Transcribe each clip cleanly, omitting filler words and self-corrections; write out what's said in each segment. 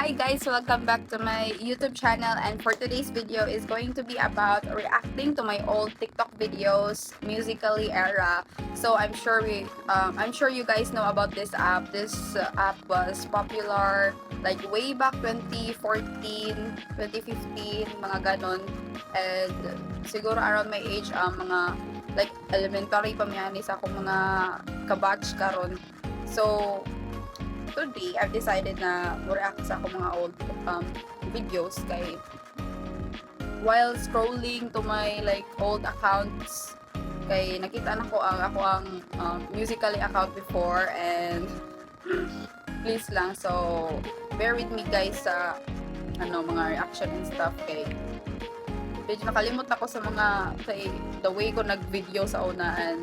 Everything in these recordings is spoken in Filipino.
Hi guys, welcome back to my YouTube channel, and for today's video is going to be about reacting to my old TikTok videos, Musically era. So I'm sure you guys know about this app. This app was popular like way back 2014, 2015, mga ganon. And siguro around my age, mga like elementary pa miyanis ako mga kabatch karon. So today, I've decided na mo-react sa ako mga old videos kay while scrolling to my like old accounts kay nakita na ko ang Musically account before, and please lang, so bear with me guys sa mga reaction and stuff kay medyo nakalimot ako sa mga kay the way ko nag-video sa una, and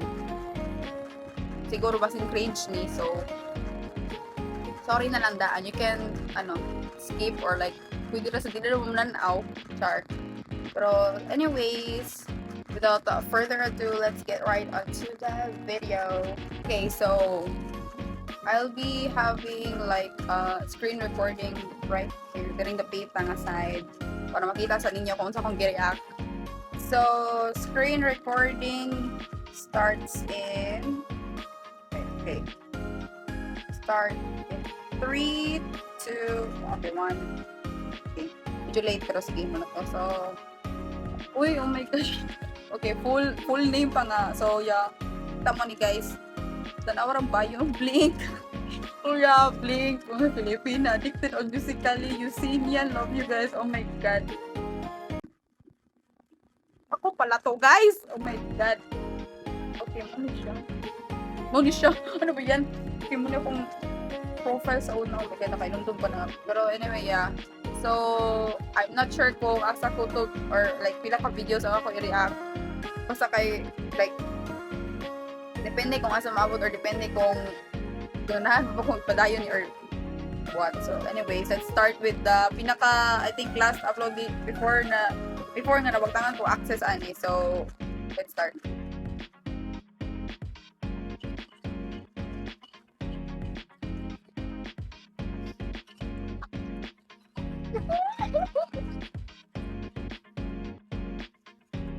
siguro basing cringe ni, so sorry na lang daan. You can skip or like pwede na sa dinero mo nanaw, char. Pero anyways, without further ado, let's get right onto the video. Okay, so I'll be having like screen recording right here, getting the pitang aside para makita sa ninyo kung sa akong gi-react. So screen recording starts in okay. Start in 3, 2, okay, 1. Okay. Medyo late pero sige mo na to. So, uy, oh my gosh. Okay, full name pa nga. So, yeah. Tama ni guys. Tanawarang ba yung Blink? Oh yeah, Blink. Mga Filipina. Addicted on Musically. Eugenian. Love you guys. Oh my God. Ako pala to, guys. Oh my God. Okay, muna siya. Ano ba yan? Okay, muna akong profile sa una. Okay, nakainundong pa na. Pero anyway, yeah. So, I'm not sure kung asa ko to or like pila ka videos ako i-react. Basta kay like depende kung asa maabot or depende kung ganahan mo kung padayon or what. So anyways, let's start with the pinaka I think last upload before nga nabagtangan ko access ani. So, let's start.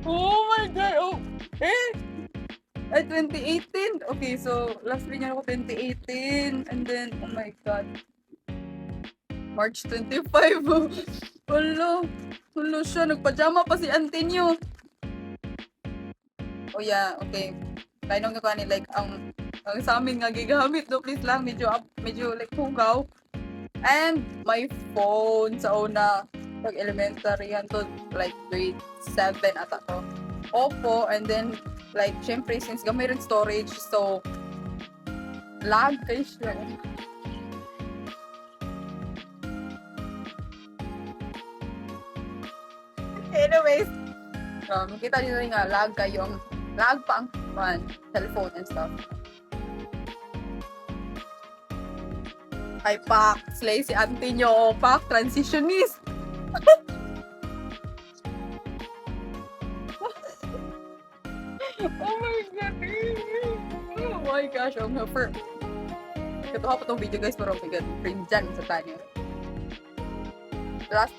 Oh my God! Oh! Ay, 2018! Okay, so, last video ako 2018. And then, oh my God. March 25. Hello! Hello siya. Nagpajama pa si auntie niyo. Oh yeah, okay. Kainong nga ni like, ang sa amin nga gigamit, no? Please lang, medyo like hugaw. And my phone sa una, pag elementary to like grade 7 ata to. Oppo, and then like syempre since gamay rin storage, so lag kayo siya. Anyways, kita nyo nga lag kayong lag pa ang cellphone and stuff. Ay, Pak, slay si auntie nyo. Pak, transitionist. Oh my God. Oh my gosh. Oh my God. Katuha pa tong video guys, pero oh my God. Cringe dyan sa tanyo. Last.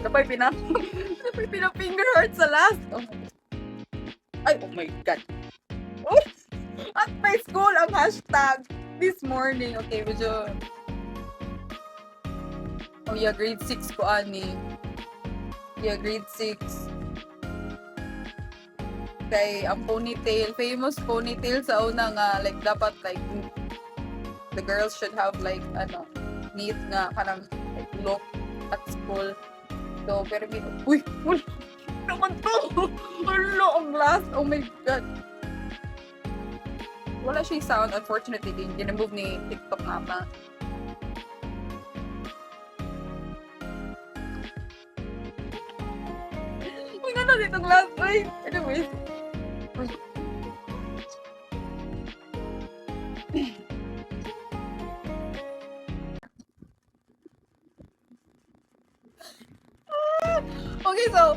Napay pina finger heart sa last. Oh my God. Ay, oh my God. Oh, at my school ang hashtag this morning. Okay, medyo oh yeah, grade 6 ko ani. Yeah, grade 6. Kay ang ponytail, famous ponytail sa una nga like dapat like the girls should have like neat nga kanang like, look at school. So pero uy naman to. Hello, ang last. Oh my God. Wala siya sound, unfortunately. Dinamove ni TikTok nga pa. Uy, nga na ditong last. Uy, anyways. Okay, so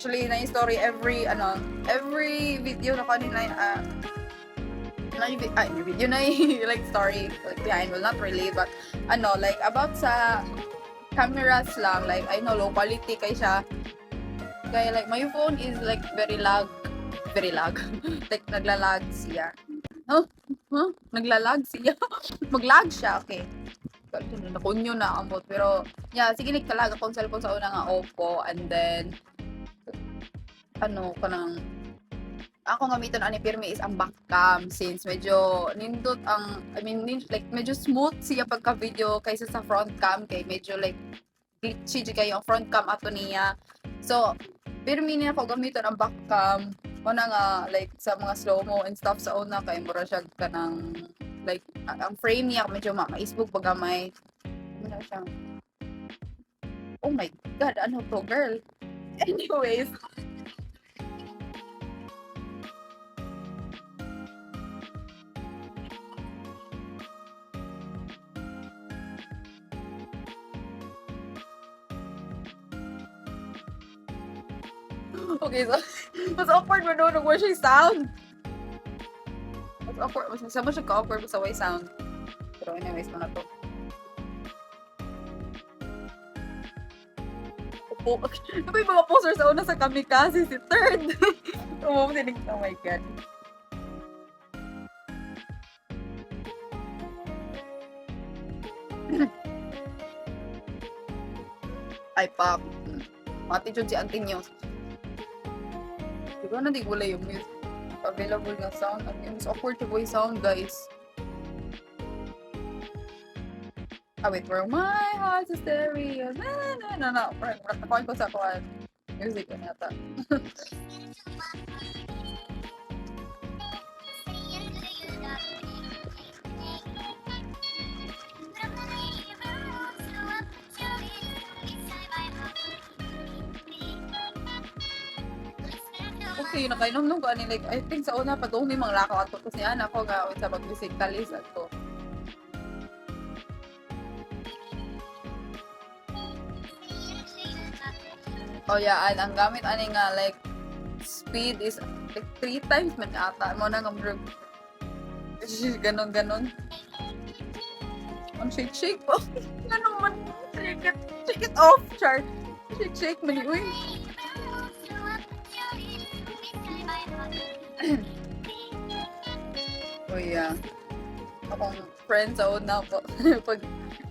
Actually, na yung story every video na kanina yung video na yung like story like behind, well not really but like about sa cameras lang, like I know low quality kay siya kaya like my phone is like very lag like naglalag siya. Naglalag siya. Maglag siya, okay. Nakunyo na ambot pero yeah, sige talaga akong cellphone sa una nga Oppo and then kanang ako gamiton ani pirmi is ang back cam since medyo nindot ang like medyo smooth siya pagka video kaysa sa front cam kay medyo like glitchy kayo ang front cam ato niya. So pirmi niya ako gamiton ang back cam una nga like sa mga slow mo and stuff sa una kay mura siya kanang like ang frame niya medyo ma-Facebook bagamay ano siya. Oh my god, ano to girl. Anyways, okay, so mas awkward mo doon nung siya sound. Mas awkward, mas sama siya ka-awkward sa way sound. Pero anyways, mga to. Oh, ano ba yung mga poster sa una sa Kamikaze? Si Third. Oh my god. Ay, pop. Mati dyan si Auntie News. Diba na di wala yung music available nga sound. It's awkward to voice sound, guys. Wait, where my heart's a stereo. No. Nakuha ko sa kuhan. Music na yata. Okay, nakainom ko ani like I think sa una pa may mga lakaw ato kasi ako nga sa pag-visit kalis ato. Oh yeah, ang gamit ani nga like speed is like 3 times man ata mo na nga bro. Ganon. Ang shake po. Ganon man. Shake it off, chart. Shake man uy. Oh yeah. Akong friend sa una po. Pag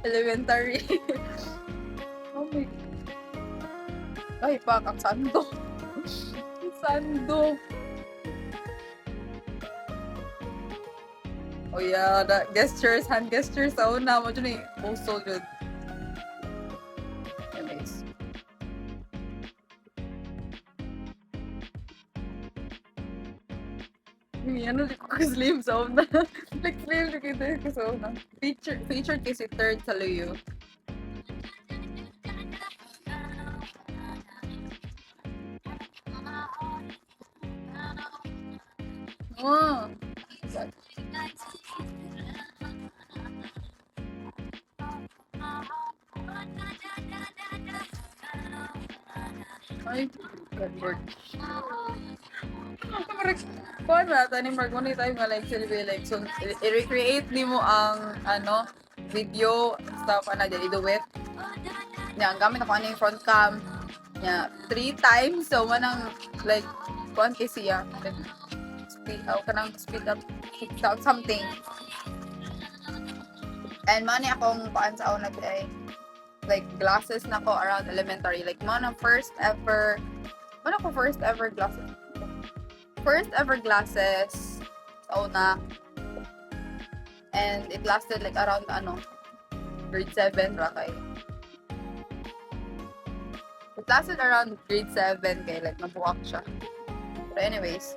elementary. Oh my God. Ay, pak, ang sando. Sando. Oh yeah, the gestures, hand gestures sa una mo dyan oh so good. Anyways. Ano di ko ka-slim sa una. Like slim di ko sa una. Featured kasi Third sa Luyo. Oh. Ay, God word. Kuhan ba ito ni Mark, muna tayo nga like silbi like so i-recreate ni mo ang video stuff dyan i-duet niya ang gamit ako yung front cam niya 3 times so manang like kuhan kasi like speed up something and mani akong kuhan sa una ay like glasses na ko around elementary like first ever glasses sa una and it lasted like around grade 7 ra kay it lasted around grade 7 kay like nabuwak siya but anyways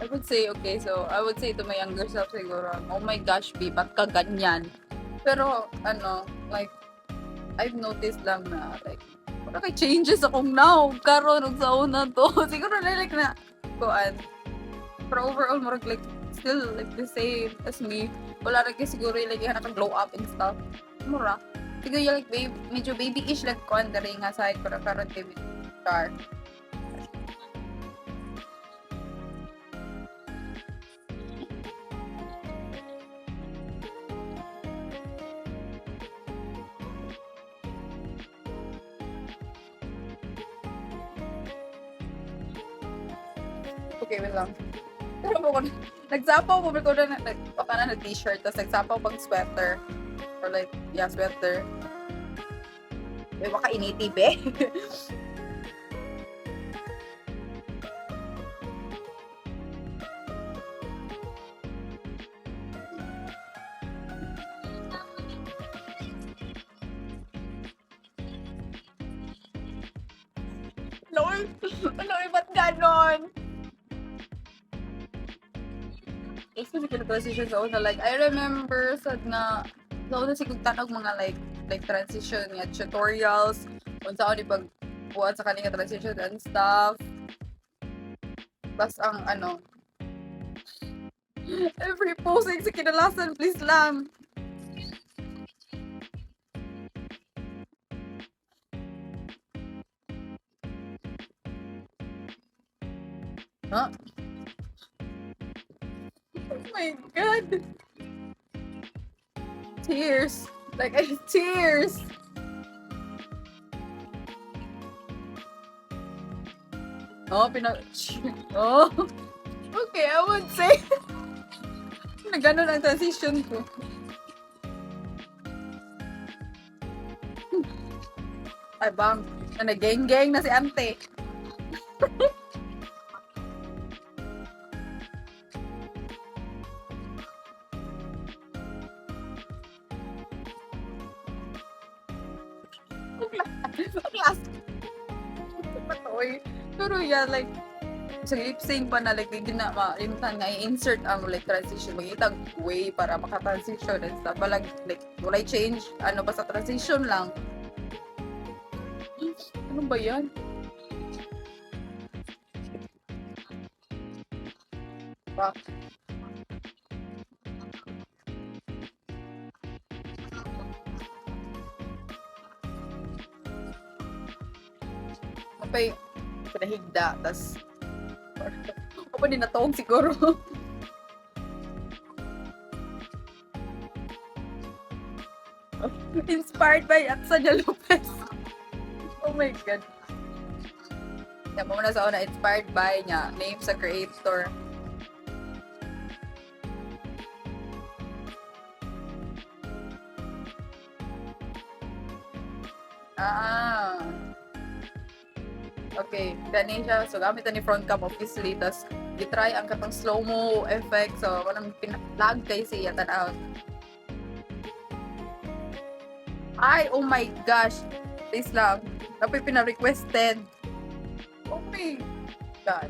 would say, okay, so I would say to my younger self siguro, oh my gosh, B, ba't ka ganyan? Pero, ano, like, I've noticed lang na, like, wala kay changes akong now, karon ug sa una to. Siguro na, like, na, kuan. Pero overall, more like, still, like, the same as me. Wala rin kay siguro, like, yung naka-glow up and stuff. Mura. Siguro, yung, like, medyo baby-ish, like, kuan, dari nga side, pero karon kay star. Okay, wait lang. Pero po ko, nagsapaw po ko na, baka na t-shirt, tapos nagsapaw pang sweater. Or like, yeah, sweater. May baka initib eh. Lord, Lord, ba't ganon? It's kasi transition sa una, like, I remember sad na, sa una siguro tanong mga like transition nga tutorials, kung saan ni pag buhat sa kanila transition and stuff. Bas ang ano, every posting sa kinalasan, please lang. Huh? Oh my god. Tears. Like, tears. Oh, oh. Okay, I would say. Na ganun ang transition ko. Ay, bang. Na geng-geng na si ante. Class. Patoy. Pero yeah, like, sa lip sync pa na, like, hindi na malimutan nga i-insert ang like transition. Magitag way para maka-transition and stuff. But like, walay change, ano ba sa transition lang. Ano ba yan? Wow. Kapay, pinahigda, tas o pa din natawag siguro. Inspired by Atsanya Lopez. Oh my god. Yan mo na sa una, inspired by niya. Name sa creator. Ah. Okay, gani siya. So, gamit na ni front cam obviously. Tapos, gitry ang katong slow-mo effect. So, walang pinag kay siya tanaw. Ay, oh my gosh. Please lang. Dapat pina-requested. Oh my God.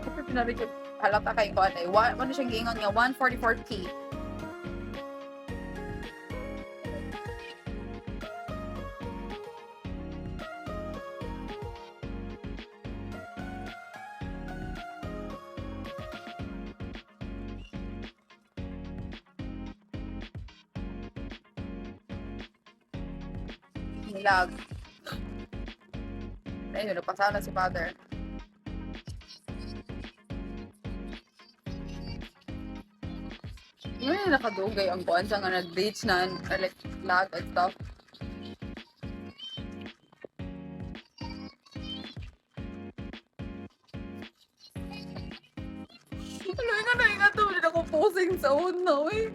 Dapat pina-requested. Halata kayo ko ano eh. Ano siyang giingon nga? 144p. Nilag. Ayun, napasala si father. Ngayon nakadugay ang buwan siya nga nag-dates na like lag and stuff. Ano nga to, hindi ako posing sa una, eh.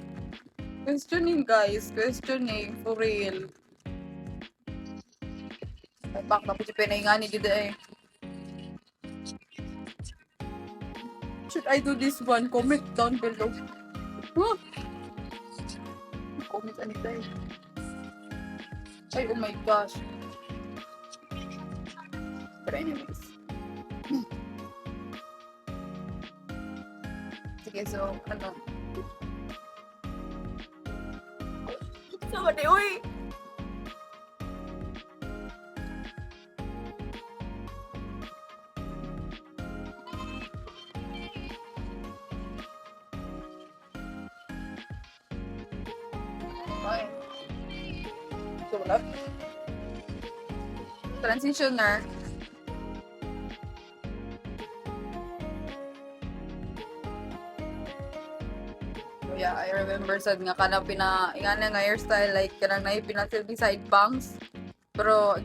Questioning guys, questioning for real. Ay, bak na po si Penay dito eh. Should I do this one? Comment down below. Huh? Comment anita eh. Ay, oh my gosh. But anyways. Sige, so, ano? Sorry, uy! Okay. So, wala. Transitioner. Yeah, I remember sad nga kanang ingana nga hairstyle like kanang nay pinasilbi side bangs. Pero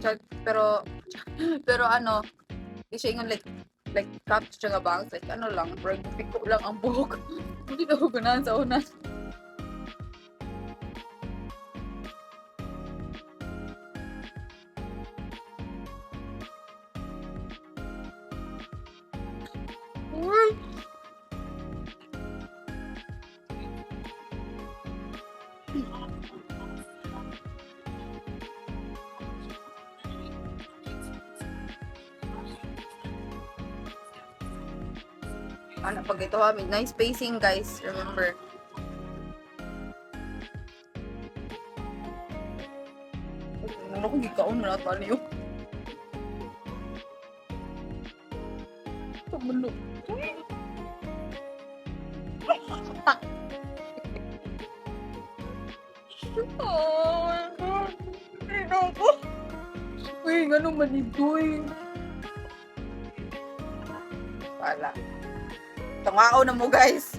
pero ano, di siya ingon like cut siya nga bangs like ano lang, brag piko lang ang buhok. Hindi na ko ganahan sa una. Ano pag ito ha, nice spacing guys, remember. Ano kung gikaon na natin yun? Tumalo. Oh my God. Hindi na ako. Uy, ganun manigoy. Wala. Tangao na mo guys.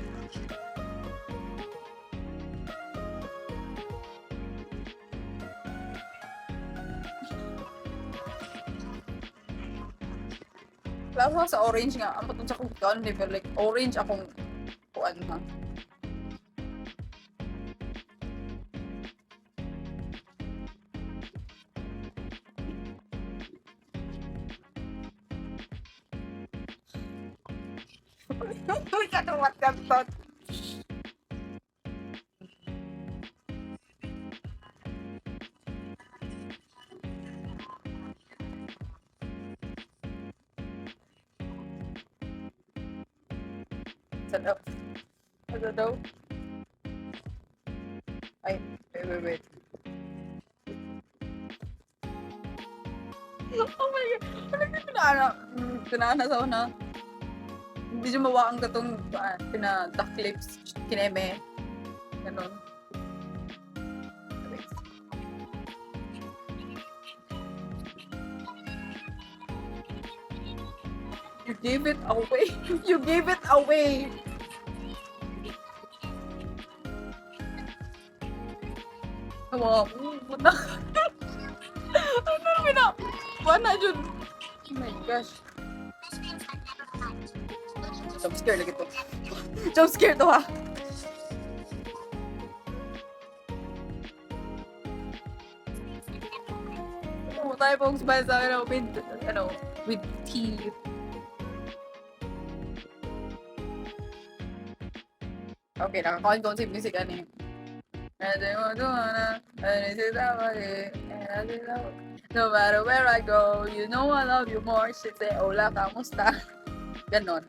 Lalo sa orange nga, ang patun sa kong gun, di ba? Like, orange akong kuan ha. Uy, katuwat ka tot. Sadaw. Sadaw. Ay, wait. Oh my God. Ano pinana sa una? Hindi siya mawakang katong pina-duck lips, kineme. Ganon. You gave it away. You gave it away. Wow. Ano naman na? Wala dyan. Oh my gosh. Jump scare lagi to. Jump scare to ha. Oh, tayo pong smile sa akin with tea. Okay, nakaka-concept music ani. No matter where I go, you know I love you more. She say, hola, kamusta? Ganon.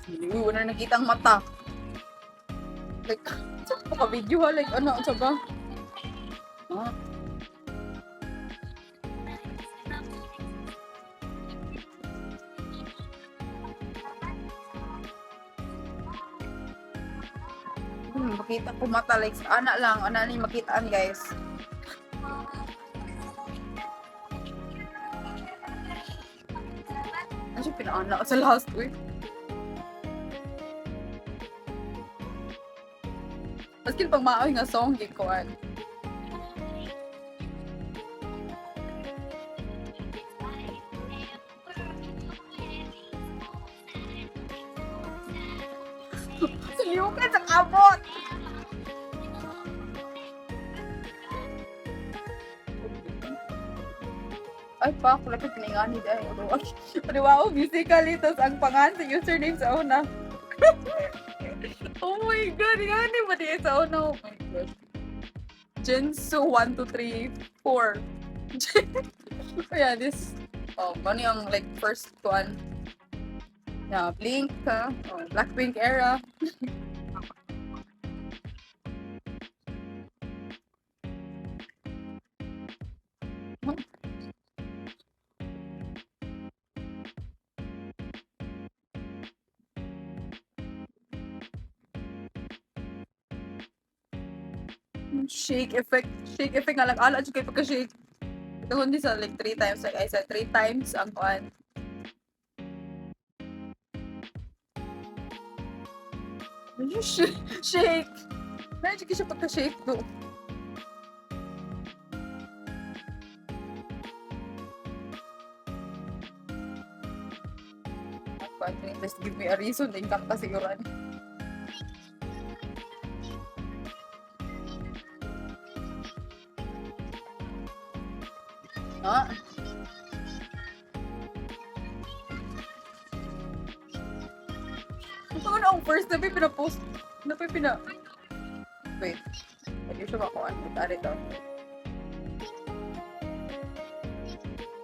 Hindi ko na nakita ang mata. Like, saan ko ka-video ha? Like, ano, sa ba? Ha? Makita ko mata, like, ana lang, ana ni makitaan guys. Ano siya pinaana sa last week? Maski pag maaoy nga song, gikuan. Saliw ka sa kabot! Ay, pa, wala ka piningani dahil. Paniwao, musically, tapos ang pangan sa username sa una. Oh my God, ngani ba di sa una? Oh my God. Jensu 1, 2, 3, 4. Yeah, this, ano yung like first one. Yeah, Blink, oh, Blackpink era. Shake effect. Shake effect nga lang. Ala, kay pagka-shake. Ito hindi sa like 3 times. Like I said, 3 times ang kuan. Shake! Medyo siya pagka-shake do. Just give me a reason. Ingkang ka siguro. Ah. Ito na ang first na pinapost. Wait. Pwede siya makuha. Tari to.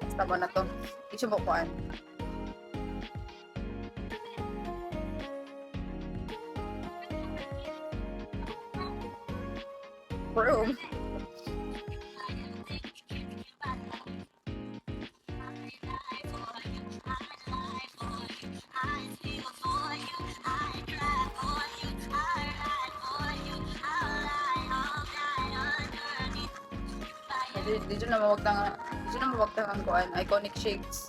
Basta mo na to. Hindi siya makuha. Room. Dito na mawagtang ang kuan, iconic shakes.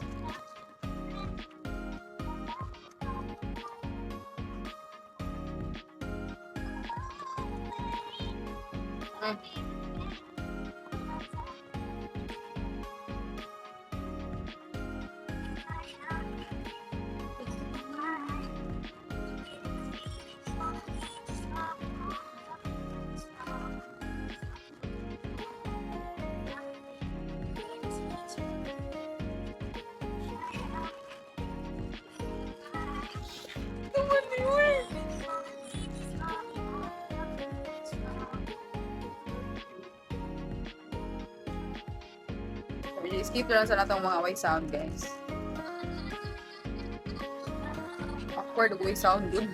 Skip lang sa natong mga way sound, guys. Awkward way sound dun.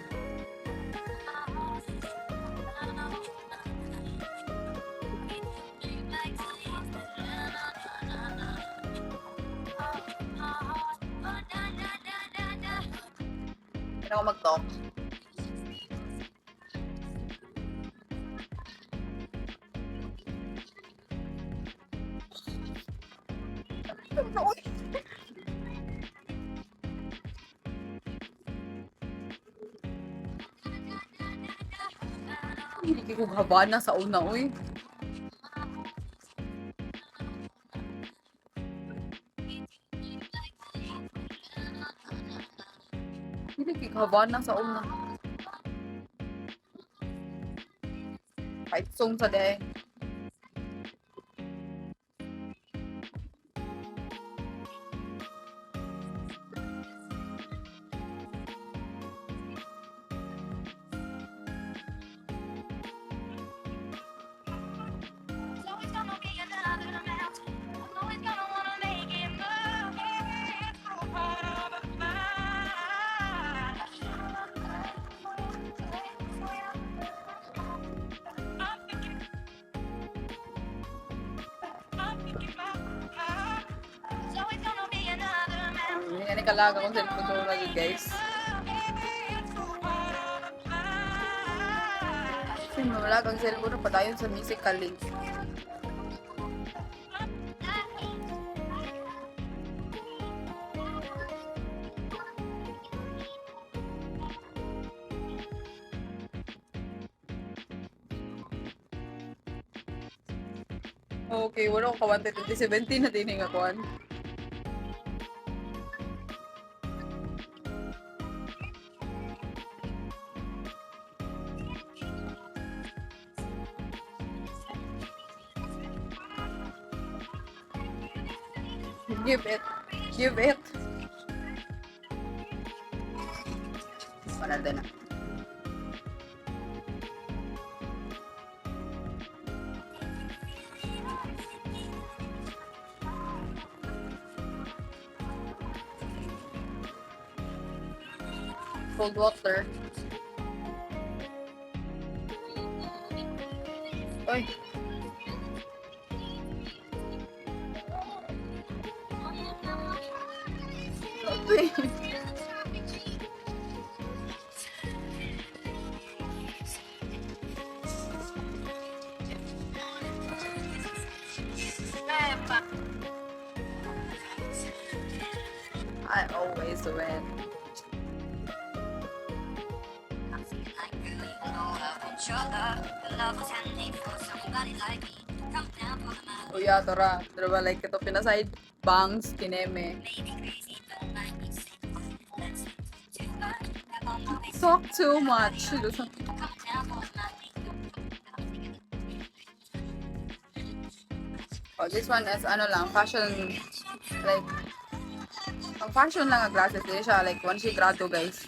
Kaya ako mag-talk. Hindi ko habana sa una, uy. Hindi ko habana sa una. Kahit song sa day. Hindi kalaga kung cellphone ko lagi, guys. Kasi mawala kang cellphone na padayon sa musical link. Okay, wala ko kawante 2017 na din nga kuan. Give it. Give it. Wala din na. cold water. Oy. Okay. I always win. Uya, tora. Tara like ito pinaside bangs kineme. Talk too much. Oh, this one is ano lang, fashion, like, ang fashion lang ang glasses. Hindi siya, like, one grado, guys.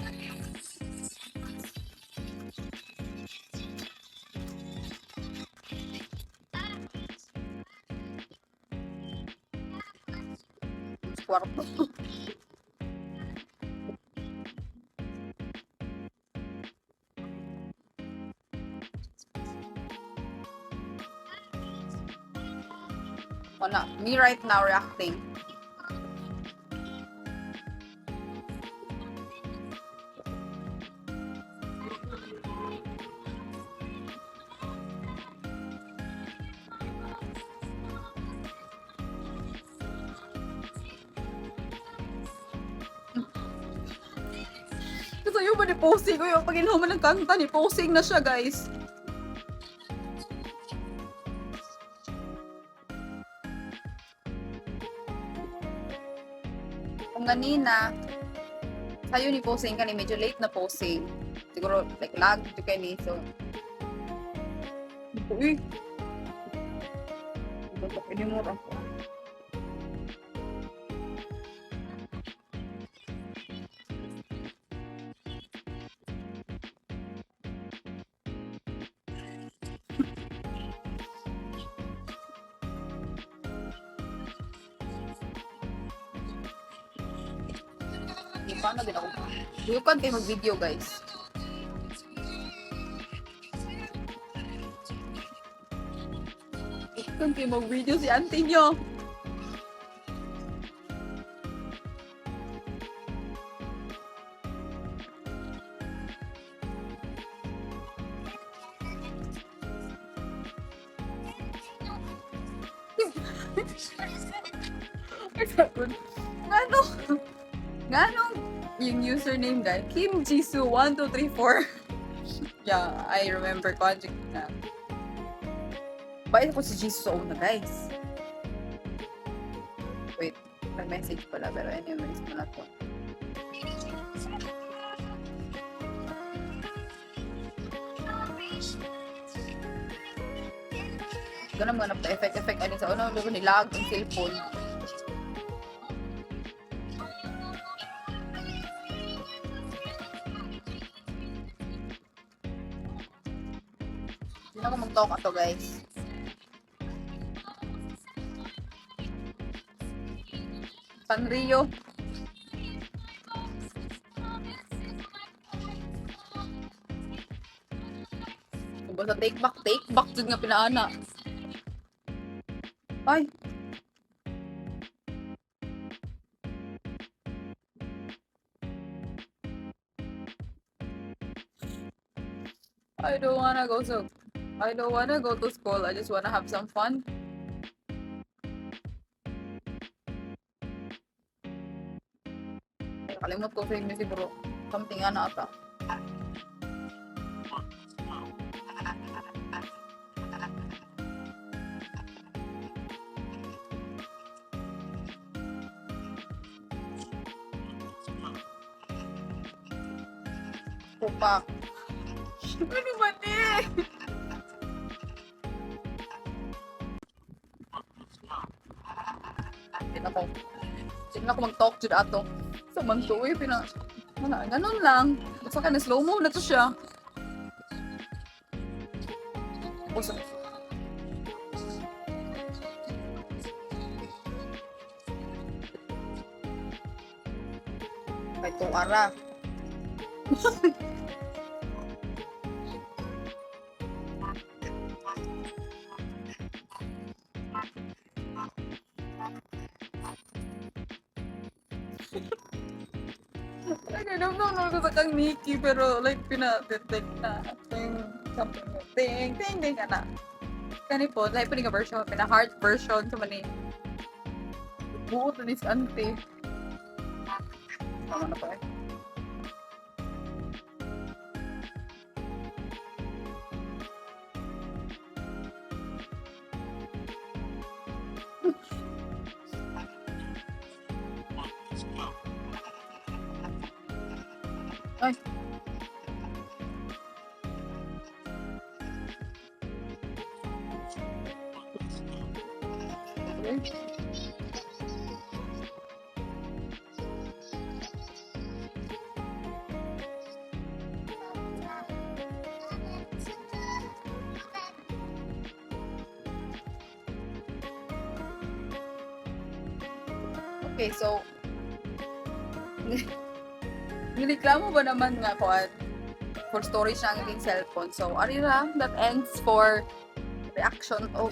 Kwarto. Oh, na, me right now reacting. Kasi yung ba ni-posting ko yung pag inuman ng kanta, ni-posting na siya, guys. Kung ganina, sa'yo ni posting ka ni, medyo late na posting. Siguro, like, lag to ka ni, so. Uy! Pwede mo rin. Paano din ako? Buyukan kayo mag-video, guys. Buyukan kayo mag-video si auntie nyo. Ngano yung username guys? Kim Jisoo 1234. Yeah, I remember conject na. Bakit ako si Jisoo sa una, guys? Wait, nag-message pala, pero anyways, muna to. Ganun mga na-effect ano sa una, nilag ang cellphone. Hindi ako mag-talk ato, guys. Sanrio. Basta take back dun nga pinaana. Ay. I don't wanna go to school. I just wanna have some fun. Ay, kalimot ko sa inyo siguro. Something ano ata. Pupak. Ano ba ni? Hindi na ako mag-talk to ato. Sa mantuwi, ganun lang. Basta ka na slow-mo na to siya. Basta. Ay, tuwara. Like, I don't know ko sa kang Nikki, pero like, pinatitake na. Ting, something, ting, ting, ting, ana. Kani po, like, pining version, pina-heart version, sa mani. Buot na ni si ante. Tama na pa eh. Ay. Okay, so nireklamo ba naman nga ko at for storage ng aking cellphone. So, arira, that ends for reaction. Oh,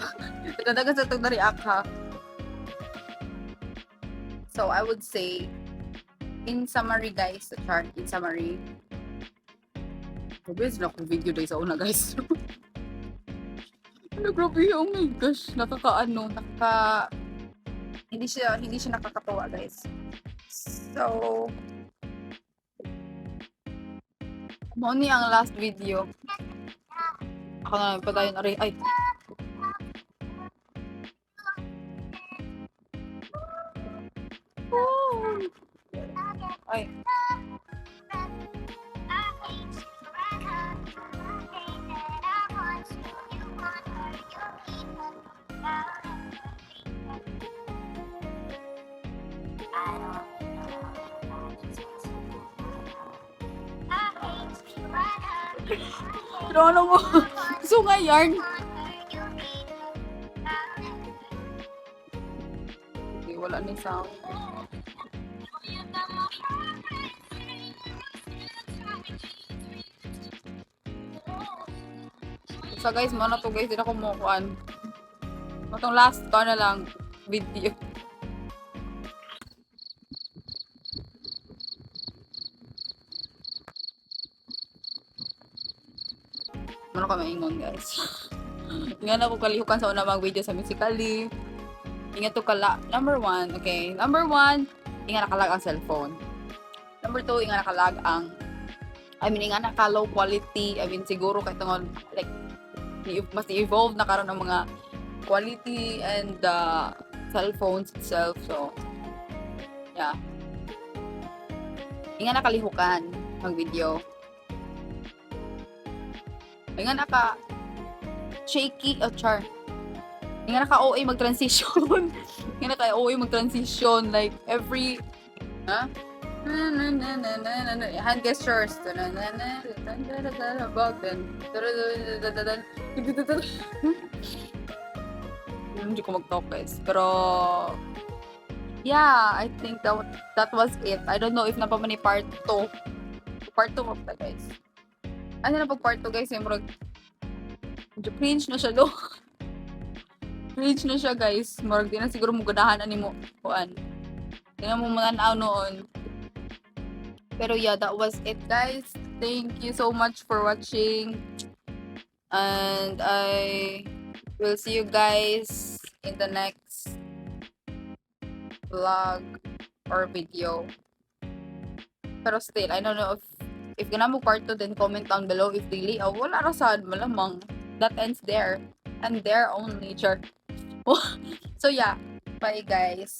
nagadagan sa itong na-react ha. So, I would say, in summary guys, the chart, in summary, grabe, na akong video dahil sa una guys. Ano, grabe, oh my gosh, hindi siya nakakatawa guys. So, mo ni ang last video. Ako na pa tayo na rin. Ay. Ay. Pero ano mo? Gusto nga yarn. Okay, wala ni sound. So guys, mo na to guys, hindi na kumukuan. Itong last ko na lang video. Ano ka maingon guys? Nga na ko kalihukan sa unang mga video sa Musically. Ingat to kala. Number 1, okay. Number 1, ingat nakalag ang cellphone. Number 2, ingat nakalag ang ingat naka low quality. Siguro kahit nga like mas evolve na karon ng mga quality and cellphones itself. So, yeah. Ingat nakalihukan mag video. Ingat naka shaky o char. Ingat naka OA mag-transition. Ingat naka OA mag-transition like every hand gestures. Hindi ko mag-talk guys. Pero yeah, I think that was it. I don't know if napamani part 2. Part 2 of guys. Ano na pag part 2 guys, yung medyo cringe na siya do. Cringe na siya guys. Murag di na siguro mo ganahan ani mo kuan. Di na mo mananaw noon. Pero yeah, that was it guys. Thank you so much for watching. And I will see you guys in the next vlog or video. Pero still, I don't know if gana mo part 2, then comment down below if really, wala rasad, malamang. That ends there. And there only, sure. So yeah, bye guys.